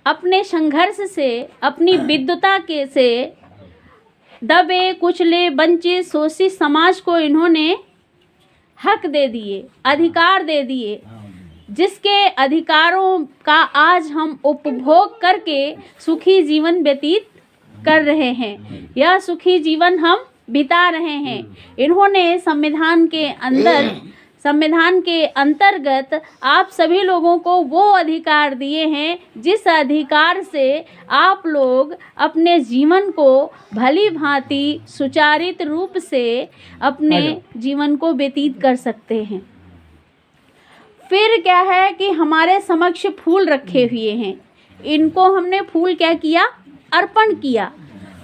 अपने संघर्ष से, अपनी विद्वता के से दबे कुचले वंचित शोषित समाज को इन्होंने हक दे दिए, अधिकार दे दिए, जिसके अधिकारों का आज हम उपभोग करके सुखी जीवन व्यतीत कर रहे हैं। यह सुखी जीवन हम बिता रहे हैं। इन्होंने संविधान के अंतर्गत आप सभी लोगों को वो अधिकार दिए हैं जिस अधिकार से आप लोग अपने जीवन को भली भांति सुचारित रूप से अपने जीवन को व्यतीत कर सकते हैं। फिर क्या है कि हमारे समक्ष फूल रखे हुए हैं। इनको हमने फूल क्या किया? अर्पण किया।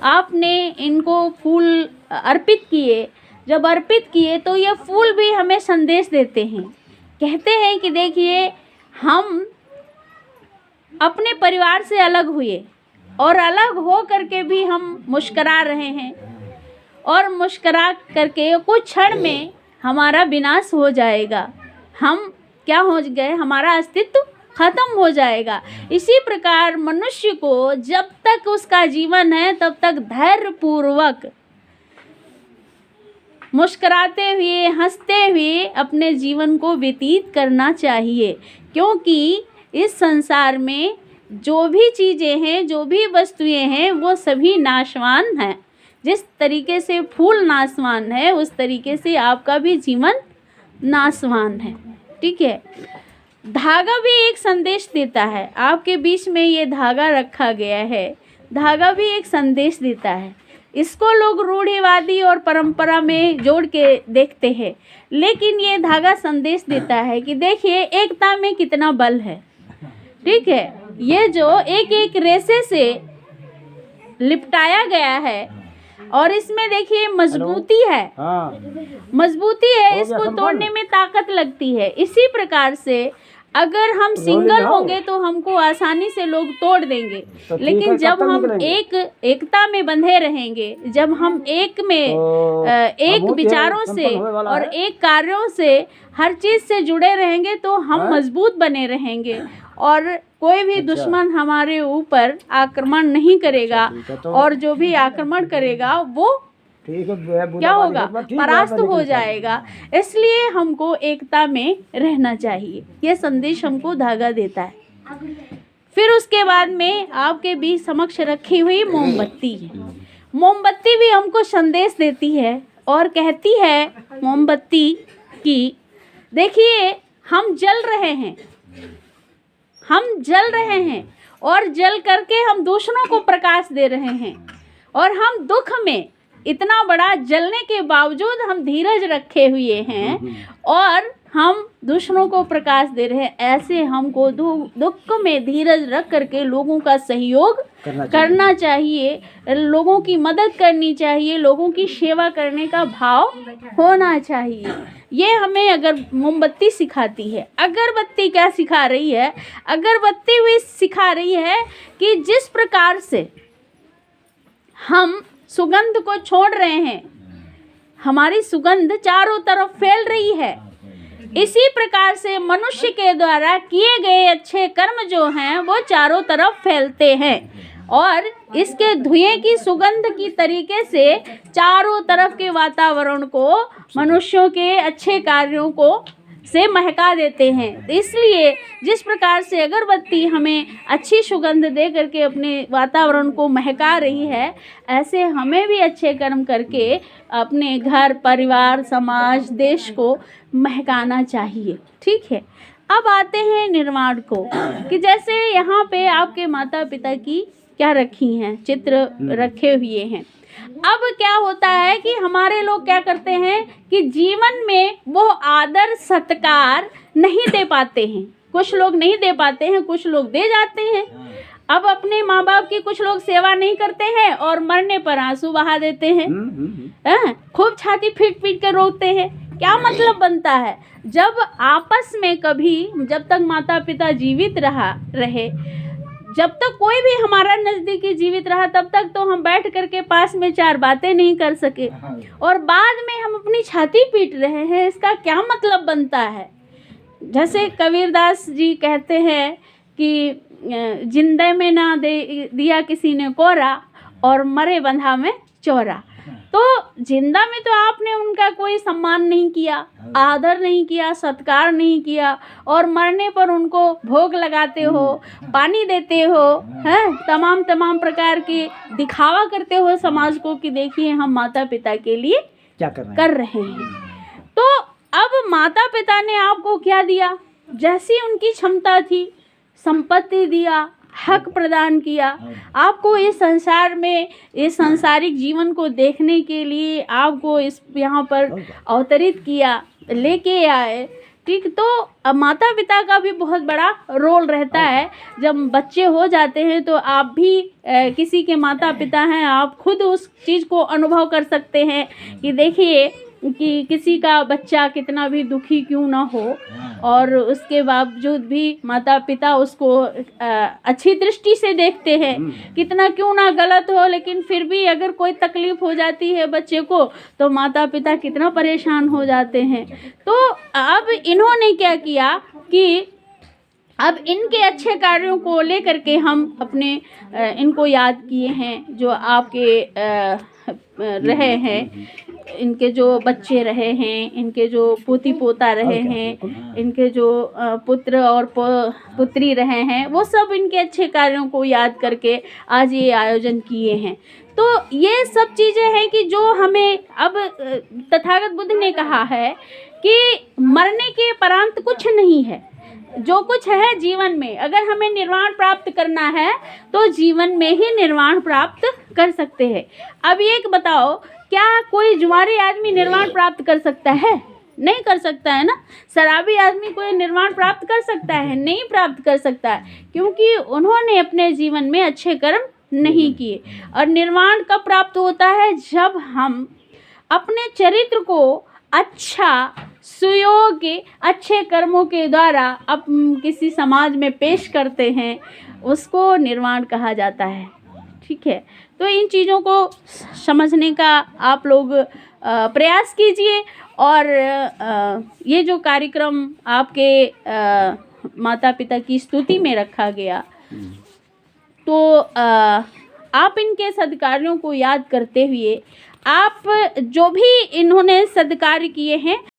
आपने इनको फूल अर्पित किए। जब अर्पित किए तो ये फूल भी हमें संदेश देते हैं। कहते हैं कि देखिए, हम अपने परिवार से अलग हुए और अलग हो करके भी हम मुस्करा रहे हैं, और मुस्करा करके कुछ क्षण में हमारा विनाश हो जाएगा। हम क्या हो गए? हमारा अस्तित्व खत्म हो जाएगा। इसी प्रकार मनुष्य को जब तक उसका जीवन है तब तक धैर्यपूर्वक मुस्कुराते हुए, हंसते हुए अपने जीवन को व्यतीत करना चाहिए, क्योंकि इस संसार में जो भी चीज़ें हैं, जो भी वस्तुएं हैं, वो सभी नाशवान हैं। जिस तरीके से फूल नाशवान है, उस तरीके से आपका भी जीवन नाशवान है। ठीक है। धागा भी एक संदेश देता है। आपके बीच में ये धागा रखा गया है। धागा भी एक संदेश देता है। इसको लोग रूढ़िवादी और परंपरा में जोड़ के देखते हैं, लेकिन ये धागा संदेश देता है कि देखिए एकता में कितना बल है। ठीक है। ये जो एक एक रेशे से लिपटाया गया है और इसमें देखिए मजबूती है, मजबूती है, इसको तोड़ने में ताकत लगती है। इसी प्रकार से अगर हम सिंगल होंगे तो हमको आसानी से लोग तोड़ देंगे, लेकिन जब हम एकता में बंधे रहेंगे, जब हम एक विचारों से और एक कार्यों से, हर चीज़ से जुड़े रहेंगे तो हम मजबूत बने रहेंगे और कोई भी दुश्मन हमारे ऊपर आक्रमण नहीं करेगा, और जो भी आक्रमण करेगा वो क्या होगा? परास्त हो जाएगा। इसलिए हमको एकता में रहना चाहिए। ये संदेश हमको धागा देता है। फिर उसके बाद में आपके बीच समक्ष रखी हुई मोमबत्ती है। मोमबत्ती भी हमको संदेश देती है और कहती है मोमबत्ती कि देखिए, हम जल रहे हैं, हम जल रहे हैं, और जल करके हम दूसरों को प्रकाश दे रहे हैं, और हम दुख में इतना बड़ा जलने के बावजूद हम धीरज रखे हुए हैं और हम दूसरों को प्रकाश दे रहे हैं। ऐसे हमको दुख में धीरज रख करके लोगों का सहयोग करना चाहिए, लोगों की मदद करनी चाहिए, लोगों की सेवा करने का भाव होना चाहिए। ये हमें अगर मोमबत्ती सिखाती है। अगरबत्ती क्या सिखा रही है? अगरबत्ती भी सिखा रही है कि जिस प्रकार से हम सुगंध को छोड़ रहे हैं, हमारी सुगंध चारों तरफ फैल रही है, इसी प्रकार से मनुष्य के द्वारा किए गए अच्छे कर्म जो हैं वो चारों तरफ फैलते हैं, और इसके धुएं की सुगंध की तरीके से चारों तरफ के वातावरण को, मनुष्यों के अच्छे कार्यों को से महका देते हैं। इसलिए जिस प्रकार से अगरबत्ती हमें अच्छी सुगंध दे करके अपने वातावरण को महका रही है, ऐसे हमें भी अच्छे कर्म करके अपने घर, परिवार, समाज, देश को महकाना चाहिए। ठीक है। अब आते हैं निर्माण को, कि जैसे यहाँ पे आपके माता पिता की क्या रखी हैं, चित्र रखे हुए हैं। अब क्या होता है कि हमारे लोग क्या करते हैं कि जीवन में वो आदर सत्कार नहीं दे पाते हैं। कुछ लोग नहीं दे पाते हैं, कुछ लोग दे जाते हैं। अब अपने माँ बाप की कुछ लोग सेवा नहीं करते हैं और मरने पर आंसू बहा देते हैं, खूब छाती पीट पीट के रोते हैं। क्या मतलब बनता है? जब आपस में कभी, जब तक माता पिता जीवित रहे, जब तक कोई भी हमारा नज़दीकी जीवित रहा, तब तक तो हम बैठ करके पास में चार बातें नहीं कर सके, और बाद में हम अपनी छाती पीट रहे हैं। इसका क्या मतलब बनता है? जैसे कबीरदास जी कहते हैं कि जिंदे में ना दे दिया किसी ने कोरा और मरे बंधा में चोरा। तो जिंदा में तो आपने उनका कोई सम्मान नहीं किया, आदर नहीं किया, सत्कार नहीं किया, और मरने पर उनको भोग लगाते हो, पानी देते हो, हैं, तमाम प्रकार के दिखावा करते हो समाज को कि देखिए हम माता पिता के लिए क्या कर रहे हैं। तो अब माता पिता ने आपको क्या दिया? जैसी उनकी क्षमता थी, संपत्ति दिया, हक प्रदान किया, आपको इस संसार में इस सांसारिक जीवन को देखने के लिए आपको इस यहाँ पर अवतरित किया, लेके आए। ठीक, तो अब माता पिता का भी बहुत बड़ा रोल रहता है। जब बच्चे हो जाते हैं तो आप भी किसी के माता पिता हैं, आप खुद उस चीज़ को अनुभव कर सकते हैं कि देखिए कि किसी का बच्चा कितना भी दुखी क्यों ना हो, और उसके बावजूद भी माता पिता उसको अच्छी दृष्टि से देखते हैं, कितना क्यों ना गलत हो, लेकिन फिर भी अगर कोई तकलीफ हो जाती है बच्चे को तो माता पिता कितना परेशान हो जाते हैं। तो अब इन्होंने क्या किया कि अब इनके अच्छे कार्यों को लेकर के हम अपने इनको याद किए हैं, जो आपके रहे हैं, इनके जो बच्चे रहे हैं, इनके जो पोती पोता रहे हैं, इनके जो पुत्र और पुत्री रहे हैं, वो सब इनके अच्छे कार्यों को याद करके आज ये आयोजन किए हैं। तो ये सब चीज़ें हैं कि जो हमें अब तथागत बुद्ध ने कहा है कि मरने के परांत कुछ नहीं है, जो कुछ है जीवन में, अगर हमें निर्वाण प्राप्त करना है तो जीवन में ही निर्वाण प्राप्त कर सकते हैं। अब एक बताओ, क्या कोई जुआरी आदमी निर्वाण प्राप्त कर सकता है? नहीं कर सकता है ना। शराबी आदमी कोई निर्वाण प्राप्त कर सकता है? नहीं प्राप्त कर सकता है, क्योंकि उन्होंने अपने जीवन में अच्छे कर्म नहीं किए। और निर्वाण कब प्राप्त होता है? जब हम अपने चरित्र को अच्छा, सुयोग्य, अच्छे कर्मों के द्वारा अब किसी समाज में पेश करते हैं, उसको निर्वाण कहा जाता है। ठीक है, तो इन चीज़ों को समझने का आप लोग प्रयास कीजिए। और ये जो कार्यक्रम आपके माता पिता की स्तुति में रखा गया, तो आप इनके सद्कार्यों को याद करते हुए, आप जो भी इन्होंने सद्कार्य किए हैं